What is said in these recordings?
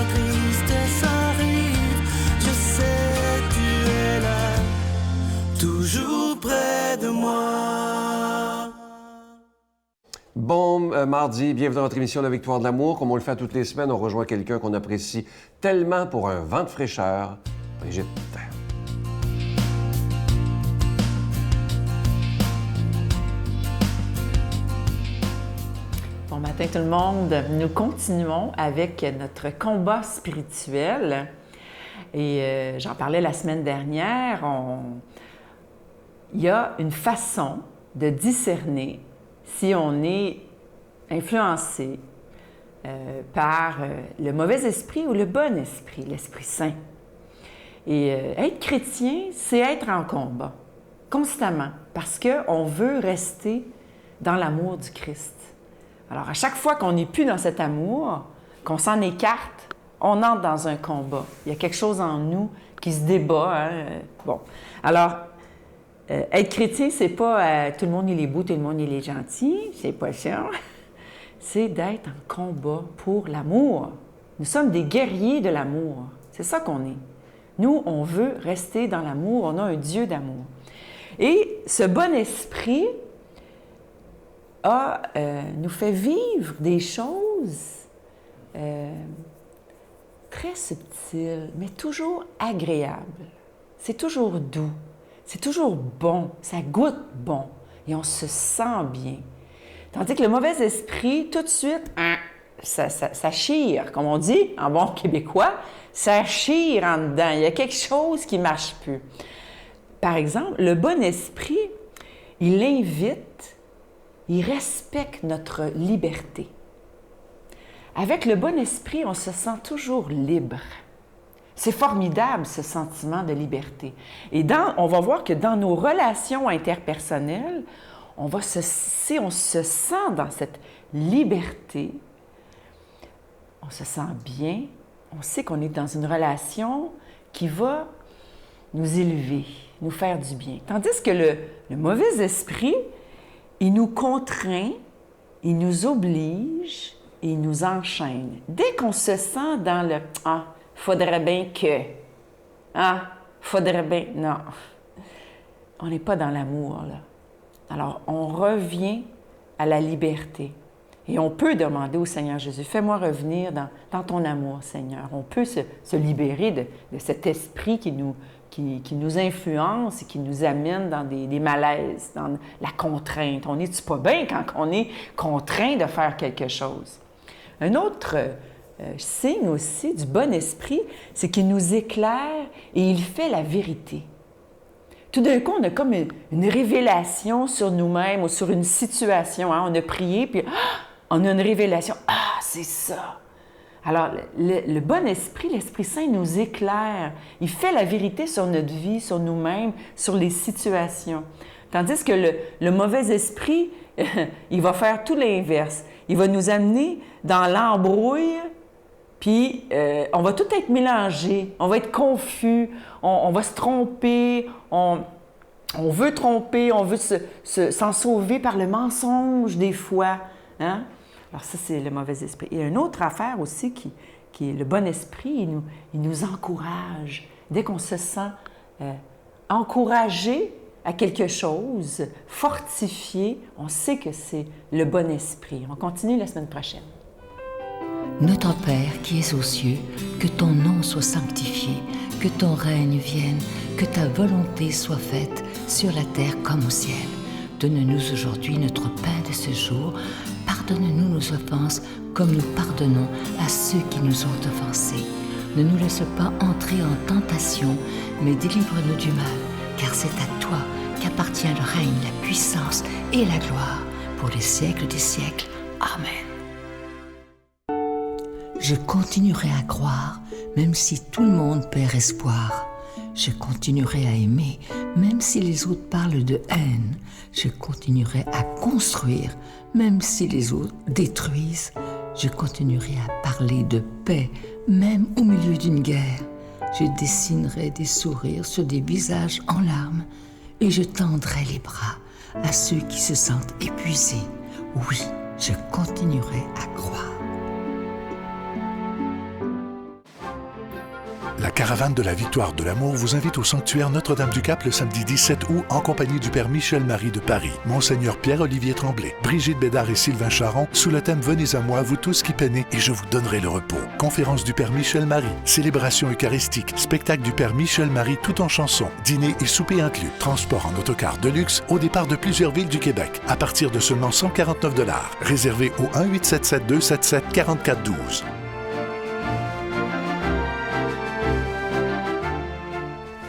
la tristesse arrive, je sais tu es là, toujours près de moi. Bon mardi, bienvenue dans votre émission La Victoire de l'amour. Comme on le fait toutes les semaines, on rejoint quelqu'un qu'on apprécie tellement pour un vent de fraîcheur, Brigitte. Bon matin tout le monde, nous continuons avec notre combat spirituel et j'en parlais la semaine dernière, il y a une façon de discerner si on est influencé par le mauvais esprit ou le bon esprit, l'Esprit Saint. Et être chrétien, c'est être en combat, constamment, parce qu'on veut rester dans l'amour du Christ. Alors, à chaque fois qu'on n'est plus dans cet amour, qu'on s'en écarte, on entre dans un combat. Il y a quelque chose en nous qui se débat. Hein? Bon, alors, être chrétien, c'est pas tout le monde il est beau, tout le monde il est gentil, c'est pas ça. C'est d'être en combat pour l'amour. Nous sommes des guerriers de l'amour. C'est ça qu'on est. Nous, on veut rester dans l'amour. On a un Dieu d'amour. Et ce bon esprit nous fait vivre des choses très subtiles, mais toujours agréables. C'est toujours doux. C'est toujours bon. Ça goûte bon. Et on se sent bien. Tandis que le mauvais esprit, tout de suite, ça chire, comme on dit en bon québécois, ça chire en dedans. Il y a quelque chose qui ne marche plus. Par exemple, le bon esprit, il invite, il respecte notre liberté. Avec le bon esprit, on se sent toujours libre. C'est formidable, ce sentiment de liberté. Et on va voir que dans nos relations interpersonnelles, si on se sent dans cette liberté, on se sent bien, on sait qu'on est dans une relation qui va nous élever, nous faire du bien. Tandis que le mauvais esprit, il nous contraint, il nous oblige et il nous enchaîne. Dès qu'on se sent dans le « Ah, faudrait bien que... Ah, faudrait bien... » Non, on n'est pas dans l'amour, là. Alors, on revient à la liberté. Et on peut demander au Seigneur Jésus, « Fais-moi revenir dans ton amour, Seigneur. » On peut se libérer de cet esprit qui nous influence et qui nous amène dans des malaises, dans la contrainte. On n'est-tu pas bien quand on est contraint de faire quelque chose? Un autre signe aussi du bon esprit, c'est qu'il nous éclaire et il fait la vérité. Tout d'un coup, on a comme une révélation sur nous-mêmes ou sur une situation. Hein? On a prié, puis on a une révélation. Ah, c'est ça! Alors, le bon esprit, l'Esprit Saint nous éclaire. Il fait la vérité sur notre vie, sur nous-mêmes, sur les situations. Tandis que le mauvais esprit, il va faire tout l'inverse. Il va nous amener dans l'embrouille, puis on va tout être mélangé, on va être confus, on va se tromper, on veut tromper, on veut s'en sauver par le mensonge des fois. Hein? Alors ça, c'est le mauvais esprit. Il y a une autre affaire aussi qui est le bon esprit, il nous encourage. Dès qu'on se sent encouragé à quelque chose, fortifié, on sait que c'est le bon esprit. On continue la semaine prochaine. Notre Père qui es aux cieux, que ton nom soit sanctifié, que ton règne vienne, que ta volonté soit faite sur la terre comme au ciel. Donne-nous aujourd'hui notre pain de ce jour. Pardonne-nous nos offenses comme nous pardonnons à ceux qui nous ont offensés. Ne nous laisse pas entrer en tentation, mais délivre-nous du mal, car c'est à toi qu'appartient le règne, la puissance et la gloire pour les siècles des siècles. Amen. Je continuerai à croire, même si tout le monde perd espoir. Je continuerai à aimer, même si les autres parlent de haine. Je continuerai à construire, même si les autres détruisent. Je continuerai à parler de paix, même au milieu d'une guerre. Je dessinerai des sourires sur des visages en larmes et je tendrai les bras à ceux qui se sentent épuisés. Oui, je continuerai à croire. La caravane de la Victoire de l'amour vous invite au sanctuaire Notre-Dame-du-Cap le samedi 17 août en compagnie du Père Michel-Marie de Paris, Monseigneur Pierre-Olivier Tremblay, Brigitte Bédard et Sylvain Charon sous le thème « Venez à moi, vous tous qui peinez, et je vous donnerai le repos ». Conférence du Père Michel-Marie, célébration eucharistique, spectacle du Père Michel-Marie tout en chansons, dîner et souper inclus, transport en autocar de luxe au départ de plusieurs villes du Québec à partir de seulement 149 $. Réservé au 1-877-277-4412.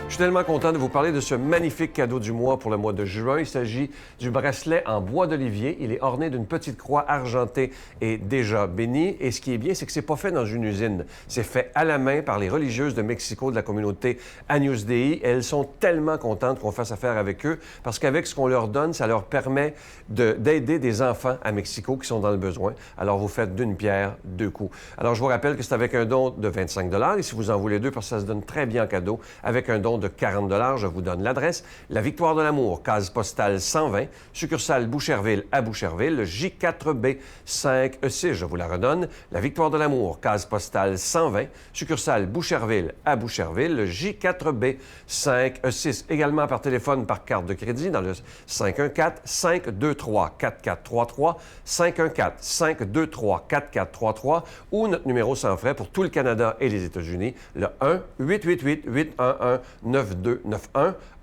Je suis tellement content de vous parler de ce magnifique cadeau du mois pour le mois de juin. Il s'agit du bracelet en bois d'olivier. Il est orné d'une petite croix argentée et déjà bénie. Et ce qui est bien, c'est que c'est pas fait dans une usine. C'est fait à la main par les religieuses de Mexico de la communauté Agnus Dei. Elles sont tellement contentes qu'on fasse affaire avec eux parce qu'avec ce qu'on leur donne, ça leur permet d'aider des enfants à Mexico qui sont dans le besoin. Alors, vous faites d'une pierre deux coups. Alors, je vous rappelle que c'est avec un don de 25 $ et si vous en voulez deux, parce que ça se donne très bien en cadeau, avec un don de 40 $, je vous donne l'adresse. La Victoire de l'amour, case postale 120, succursale Boucherville à Boucherville, le J4B 5E6, je vous la redonne. La Victoire de l'amour, case postale 120, succursale Boucherville à Boucherville, le J4B 5E6. Également par téléphone, par carte de crédit dans le 514-523-4433, 514-523-4433 ou notre numéro sans frais pour tout le Canada et les États-Unis, le 1-888-811-9291,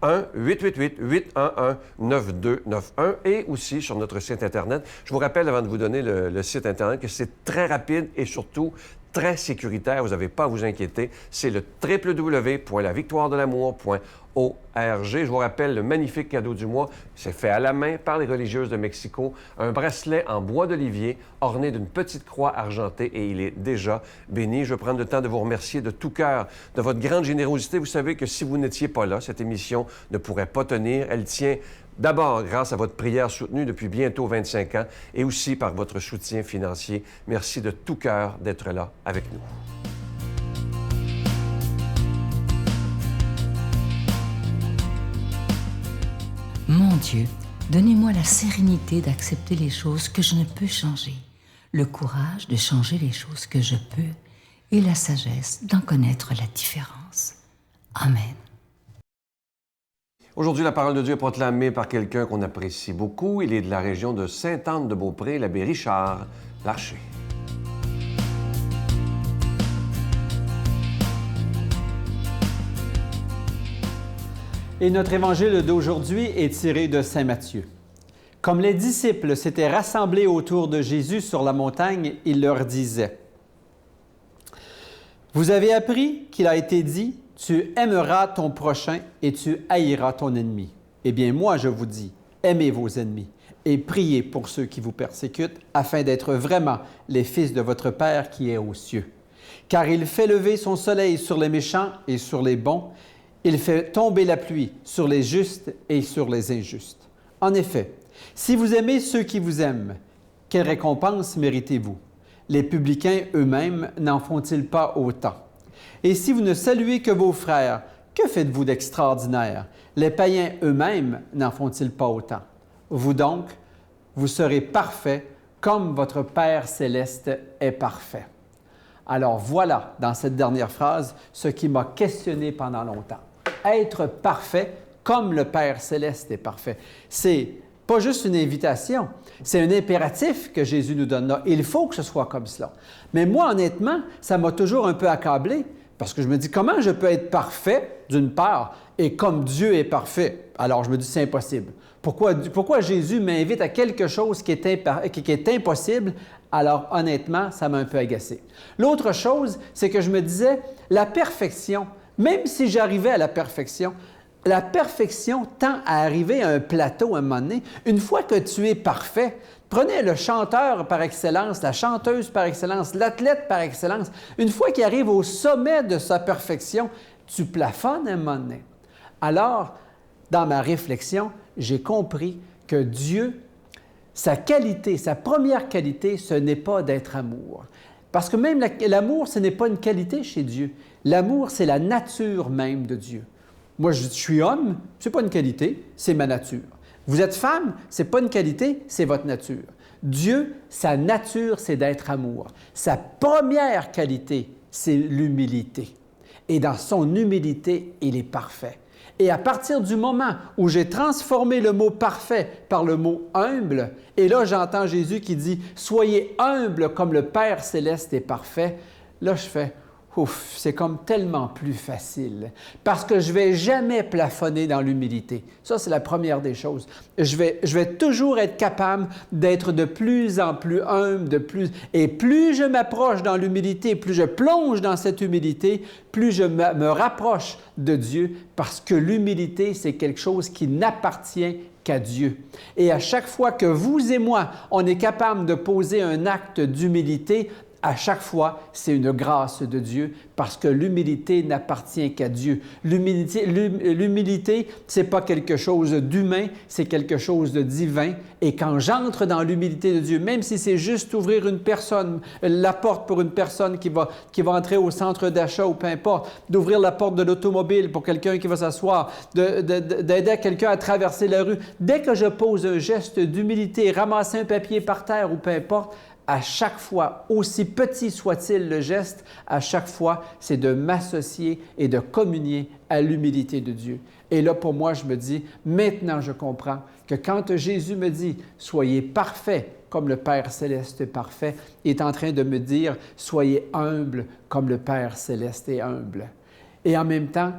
1-888-811-9291 et aussi sur notre site Internet. Je vous rappelle, avant de vous donner le site Internet, que c'est très rapide et surtout très sécuritaire. Vous n'avez pas à vous inquiéter. C'est le www.lavictoiredelamour.org. Je vous rappelle le magnifique cadeau du mois. C'est fait à la main par les religieuses de Mexico. Un bracelet en bois d'olivier orné d'une petite croix argentée et il est déjà béni. Je veux prendre le temps de vous remercier de tout cœur de votre grande générosité. Vous savez que si vous n'étiez pas là, cette émission ne pourrait pas tenir. Elle tient d'abord grâce à votre prière soutenue depuis bientôt 25 ans et aussi par votre soutien financier. Merci de tout cœur d'être là avec nous. Mon Dieu, donnez-moi la sérénité d'accepter les choses que je ne peux changer, le courage de changer les choses que je peux et la sagesse d'en connaître la différence. Amen. Aujourd'hui, la parole de Dieu est proclamée par quelqu'un qu'on apprécie beaucoup. Il est de la région de Sainte-Anne-de-Beaupré, l'abbé Richard Larcher. Et notre évangile d'aujourd'hui est tiré de Saint Matthieu. Comme les disciples s'étaient rassemblés autour de Jésus sur la montagne, il leur disait: « Vous avez appris qu'il a été dit, tu aimeras ton prochain et tu haïras ton ennemi. Eh bien, moi, je vous dis, aimez vos ennemis et priez pour ceux qui vous persécutent, afin d'être vraiment les fils de votre Père qui est aux cieux. Car il fait lever son soleil sur les méchants et sur les bons, il fait tomber la pluie sur les justes et sur les injustes. En effet, si vous aimez ceux qui vous aiment, quelle récompense méritez-vous? Les publicains eux-mêmes n'en font-ils pas autant? Et si vous ne saluez que vos frères, que faites-vous d'extraordinaire? Les païens eux-mêmes n'en font-ils pas autant? Vous donc, vous serez parfaits comme votre Père céleste est parfait. » Alors voilà, dans cette dernière phrase, ce qui m'a questionné pendant longtemps. Être parfait comme le Père céleste est parfait. C'est pas juste une invitation, c'est un impératif que Jésus nous donne là. Il faut que ce soit comme cela. Mais moi, honnêtement, ça m'a toujours un peu accablé parce que je me dis, comment je peux être parfait, d'une part, et comme Dieu est parfait? Alors je me dis, c'est impossible. Pourquoi Jésus m'invite à quelque chose qui est impossible? Alors honnêtement, ça m'a un peu agacé. L'autre chose, c'est que je me disais, la perfection, même si j'arrivais à la perfection tend à arriver à un plateau à un moment donné. Une fois que tu es parfait, prenez le chanteur par excellence, la chanteuse par excellence, l'athlète par excellence. Une fois qu'il arrive au sommet de sa perfection, tu plafonnes à un moment donné. Alors, dans ma réflexion, j'ai compris que Dieu, sa qualité, sa première qualité, ce n'est pas d'être amour. Parce que même l'amour, ce n'est pas une qualité chez Dieu. L'amour, c'est la nature même de Dieu. Moi, je suis homme, ce n'est pas une qualité, c'est ma nature. Vous êtes femme, ce n'est pas une qualité, c'est votre nature. Dieu, sa nature, c'est d'être amour. Sa première qualité, c'est l'humilité. Et dans son humilité, il est parfait. Et à partir du moment où j'ai transformé le mot parfait par le mot humble, et là j'entends Jésus qui dit « Soyez humble comme le Père céleste est parfait », là je fais « Ouf, c'est comme tellement plus facile. » Parce que je ne vais jamais plafonner dans l'humilité. Ça, c'est la première des choses. Je vais toujours être capable d'être de plus en plus humble, et plus je m'approche dans l'humilité, plus je plonge dans cette humilité, plus je me rapproche de Dieu, parce que l'humilité, c'est quelque chose qui n'appartient qu'à Dieu. Et à chaque fois que vous et moi, on est capable de poser un acte d'humilité, à chaque fois, c'est une grâce de Dieu parce que l'humilité n'appartient qu'à Dieu. L'humilité, ce n'est pas quelque chose d'humain, c'est quelque chose de divin. Et quand j'entre dans l'humilité de Dieu, même si c'est juste ouvrir la porte pour une personne qui va entrer au centre d'achat ou peu importe, d'ouvrir la porte de l'automobile pour quelqu'un qui va s'asseoir, d'aider quelqu'un à traverser la rue, dès que je pose un geste d'humilité, ramasser un papier par terre ou peu importe, à chaque fois, aussi petit soit-il le geste, à chaque fois, c'est de m'associer et de communier à l'humilité de Dieu. Et là, pour moi, je me dis, maintenant je comprends que quand Jésus me dit « Soyez parfaits comme le Père céleste est parfait », il est en train de me dire « Soyez humbles comme le Père céleste est humble ». Et en même temps,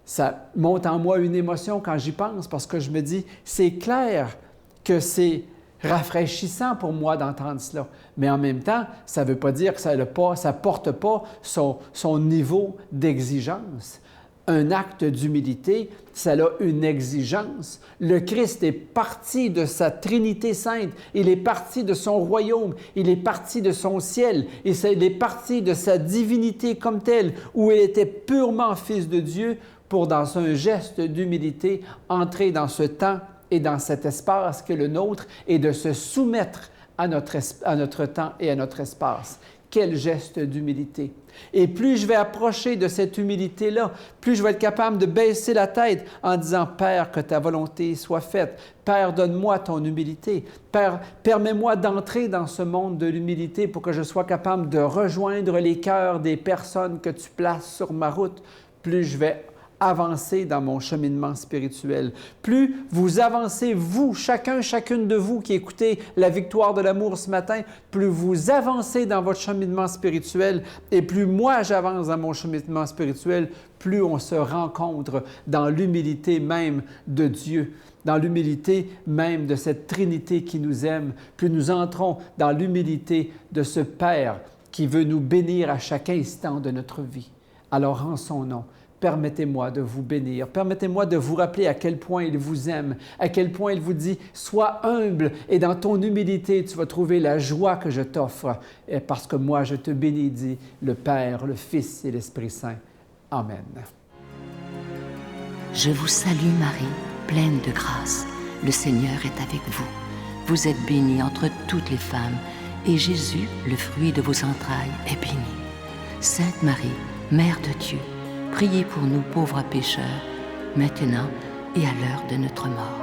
ça monte en moi une émotion quand j'y pense parce que je me dis, c'est clair que c'est rafraîchissant pour moi d'entendre cela. Mais en même temps, ça ne veut pas dire que ça ne porte pas son niveau d'exigence. Un acte d'humilité, ça a une exigence. Le Christ est parti de sa Trinité sainte. Il est parti de son royaume. Il est parti de son ciel. Il est parti de sa divinité comme telle, où il était purement Fils de Dieu pour, dans un geste d'humilité, entrer dans ce temps et dans cet espace que le nôtre et de se soumettre à notre temps et à notre espace. Quel geste d'humilité! Et plus je vais approcher de cette humilité-là, plus je vais être capable de baisser la tête en disant « Père, que ta volonté soit faite. Père, donne-moi ton humilité. Père, permets-moi d'entrer dans ce monde de l'humilité pour que je sois capable de rejoindre les cœurs des personnes que tu places sur ma route. » Plus je vais avancer dans mon cheminement spirituel. Plus vous avancez, vous, chacune de vous qui écoutez la victoire de l'amour ce matin, plus vous avancez dans votre cheminement spirituel et plus moi j'avance dans mon cheminement spirituel, plus on se rencontre dans l'humilité même de Dieu, dans l'humilité même de cette Trinité qui nous aime, plus nous entrons dans l'humilité de ce Père qui veut nous bénir à chaque instant de notre vie. Alors en son nom, permettez-moi de vous bénir. Permettez-moi de vous rappeler à quel point il vous aime, à quel point il vous dit « Sois humble et dans ton humilité, tu vas trouver la joie que je t'offre. Et parce que moi, je te bénis, dit le Père, le Fils et l'Esprit Saint. Amen. » Je vous salue Marie, pleine de grâce. Le Seigneur est avec vous. Vous êtes bénie entre toutes les femmes, et Jésus, le fruit de vos entrailles, est béni. Sainte Marie, Mère de Dieu, priez pour nous pauvres pécheurs, maintenant et à l'heure de notre mort.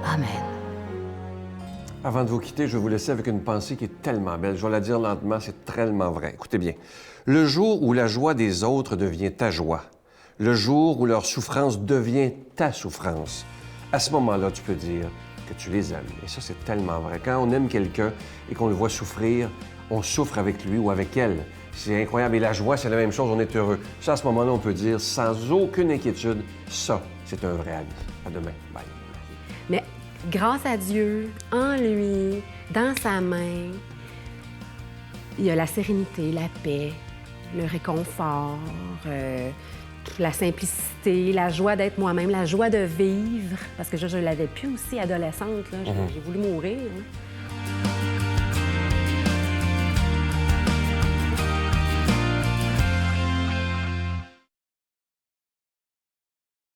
Amen. Avant de vous quitter, je vais vous laisser avec une pensée qui est tellement belle. Je vais la dire lentement, c'est tellement vrai. Écoutez bien. Le jour où la joie des autres devient ta joie, le jour où leur souffrance devient ta souffrance, à ce moment-là, tu peux dire que tu les aimes. Et ça, c'est tellement vrai. Quand on aime quelqu'un et qu'on le voit souffrir, on souffre avec lui ou avec elle. C'est incroyable. Et la joie, c'est la même chose, on est heureux. Ça, à ce moment-là, on peut dire sans aucune inquiétude, ça, c'est un vrai ami. À demain. Bye. Mais grâce à Dieu, en lui, dans sa main, il y a la sérénité, la paix, le réconfort, la simplicité, la joie d'être moi-même, la joie de vivre. Parce que je l'avais plus aussi adolescente. Là. J'ai voulu mourir. Hein.